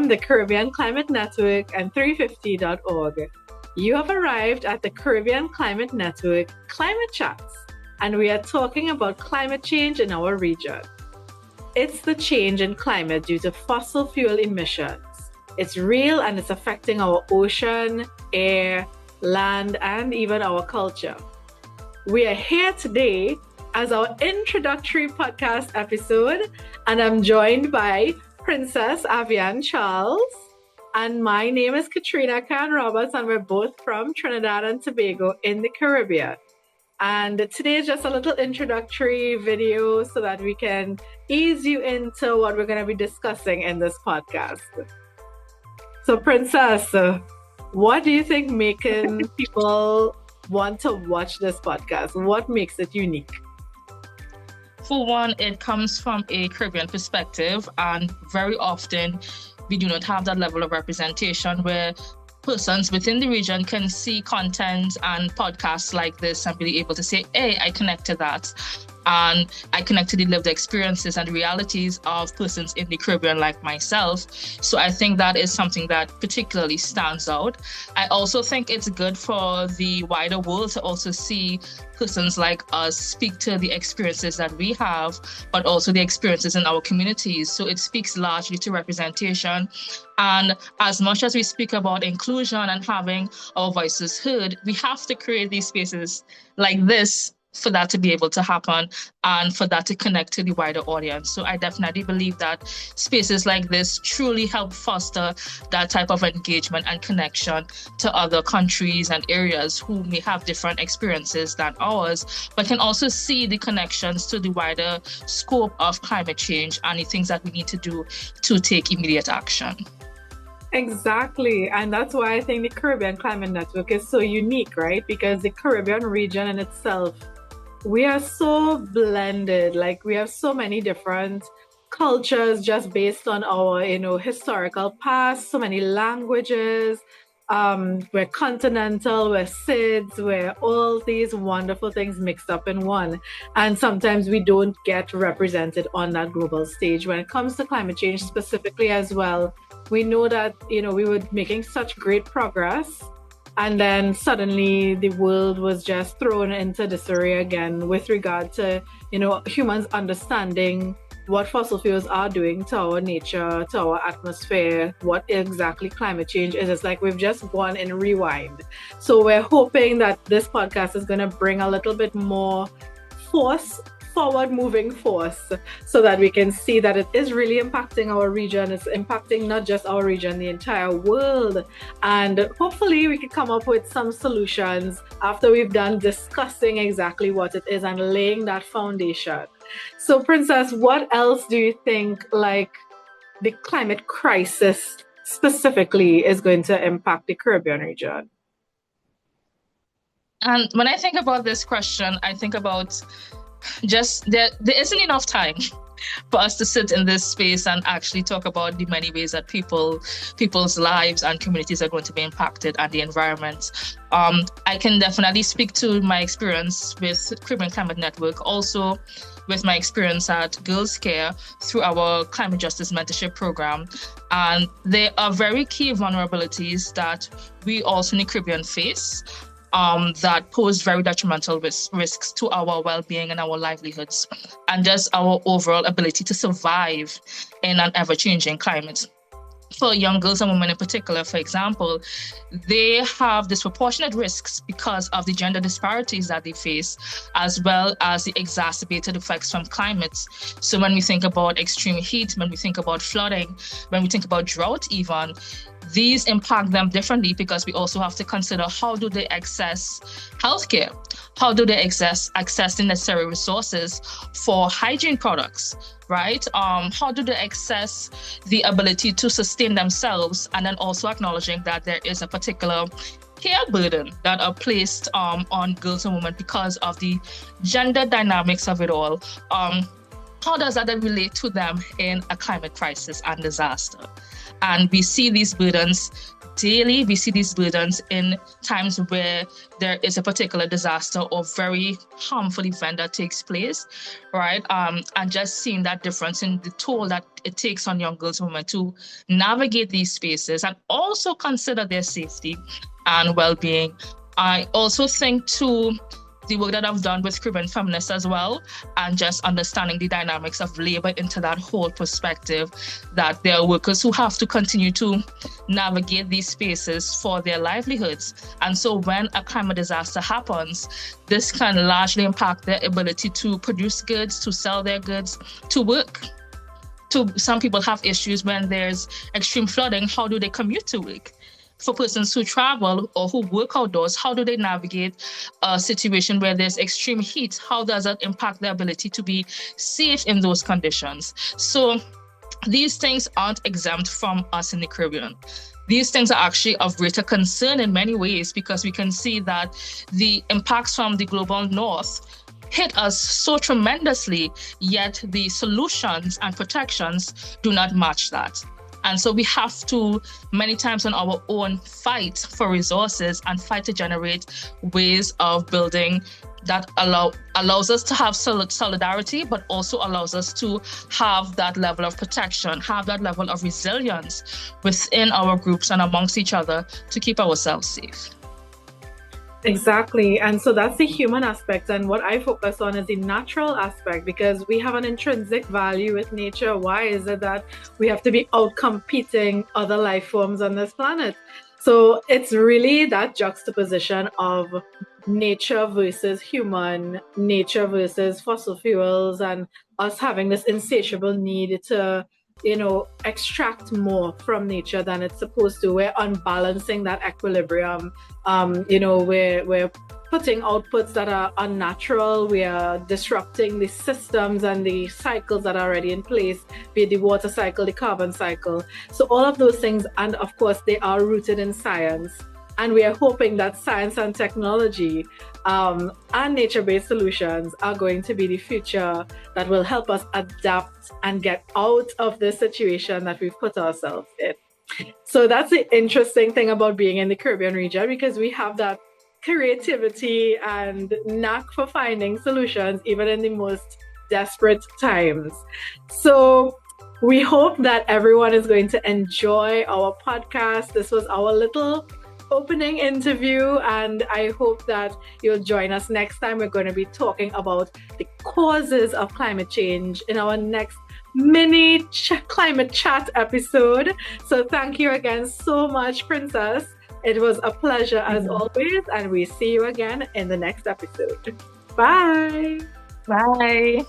from the Caribbean Climate Network and 350.org. You have arrived at the Caribbean Climate Network Climate Chats, and we are talking about climate change in our region. It's the change in climate due to fossil fuel emissions. It's real and it's affecting our ocean, air, land, and even our culture. We are here today as our introductory podcast episode, and I'm joined by Princess Avian Charles, and my name is Katrina Khan Roberts, and we're both from Trinidad and Tobago in the Caribbean. And today is just a little introductory video so that we can ease you into what we're going to be discussing in this podcast. So, Princess, what do you think making people want to watch this podcast? What makes it unique? For one, it comes from a Caribbean perspective, and very often we do not have that level of representation where persons within the region can see content and podcasts like this and be able to say, hey, I connect to that. And I connect to the lived experiences and realities of persons in the Caribbean like myself. So I think that is something that particularly stands out. I also think it's good for the wider world to also see persons like us speak to the experiences that we have, but also the experiences in our communities. So it speaks largely to representation. And as much as we speak about inclusion and having our voices heard, we have to create these spaces like this for that to be able to happen and for that to connect to the wider audience. So I definitely believe that spaces like this truly help foster that type of engagement and connection to other countries and areas who may have different experiences than ours, but can also see the connections to the wider scope of climate change and the things that we need to do to take immediate action. Exactly. And that's why I think the Caribbean Climate Network is so unique, right? Because the Caribbean region in itself, we are so blended. Like, we have so many different cultures just based on our, historical past, so many languages. We're continental, we're SIDS, we're all these wonderful things mixed up in one. And sometimes we don't get represented on that global stage. When it comes to climate change specifically as well, we know that, we were making such great progress. And then suddenly the world was just thrown into disarray again with regard to, humans understanding what fossil fuels are doing to our nature, to our atmosphere, what exactly climate change is. It's like we've just gone in rewind. So we're hoping that this podcast is going to bring a little bit more forward-moving force so that we can see that it is really impacting our region. It's impacting not just our region, the entire world. And hopefully we can come up with some solutions after we've done discussing exactly what it is and laying that foundation. So, Princess, what else do you think, like, the climate crisis specifically is going to impact the Caribbean region? And when I think about this question, I think about just there isn't enough time for us to sit in this space and actually talk about the many ways that people's lives and communities are going to be impacted and the environment. I can definitely speak to my experience with Caribbean Climate Network, also with my experience at Girls Care through our climate justice mentorship program. And there are very key vulnerabilities that we also in the Caribbean face that pose very detrimental risks to our well-being and our livelihoods, and just our overall ability to survive in an ever-changing climate. For young girls and women in particular, for example, they have disproportionate risks because of the gender disparities that they face, as well as the exacerbated effects from climate. So when we think about extreme heat, when we think about flooding, when we think about drought even, these impact them differently because we also have to consider how do they access healthcare? How do they access the necessary resources for hygiene products, right? How do they access the ability to sustain themselves? And then also acknowledging that there is a particular care burden that are placed on girls and women because of the gender dynamics of it all. How does that then relate to them in a climate crisis and disaster? And we see these burdens daily. We see these burdens in times where there is a particular disaster or very harmful event that takes place, right? And just seeing that difference in the toll that it takes on young girls and women to navigate these spaces and also consider their safety and well-being. I also think too, the work that I've done with Caribbean feminists as well, and just understanding the dynamics of labor into that whole perspective, that there are workers who have to continue to navigate these spaces for their livelihoods. And so when a climate disaster happens, this can largely impact their ability to produce goods, to sell their goods, to work. Some people have issues when there's extreme flooding. How do they commute to work? For persons who travel or who work outdoors, how do they navigate a situation where there's extreme heat? How does that impact their ability to be safe in those conditions? So these things aren't exempt from us in the Caribbean. These things are actually of greater concern in many ways, because we can see that the impacts from the global north hit us so tremendously, yet the solutions and protections do not match that. And so we have to, many times on our own, fight for resources and fight to generate ways of building that allows us to have solidarity, but also allows us to have that level of protection, have that level of resilience within our groups and amongst each other to keep ourselves safe. Exactly. And so that's the human aspect. And what I focus on is the natural aspect, because we have an intrinsic value with nature. Why is it that we have to be out competing other life forms on this planet? So it's really that juxtaposition of nature versus human, nature versus fossil fuels, and us having this insatiable need to extract more from nature than it's supposed to. We're unbalancing that equilibrium. We're putting outputs that are unnatural. We are disrupting the systems and the cycles that are already in place, be it the water cycle, the carbon cycle. So all of those things, and of course, they are rooted in science. And we are hoping that science and technology and nature-based solutions are going to be the future that will help us adapt and get out of this situation that we've put ourselves in. So that's the interesting thing about being in the Caribbean region, because we have that creativity and knack for finding solutions, even in the most desperate times. So we hope that everyone is going to enjoy our podcast. This was our little opening interview, and I hope that you'll join us next time. We're going to be talking about the causes of climate change in our next mini climate chat episode. So thank you again so much, Princess. It was a pleasure as always, and we see you again in the next episode. Bye. Bye.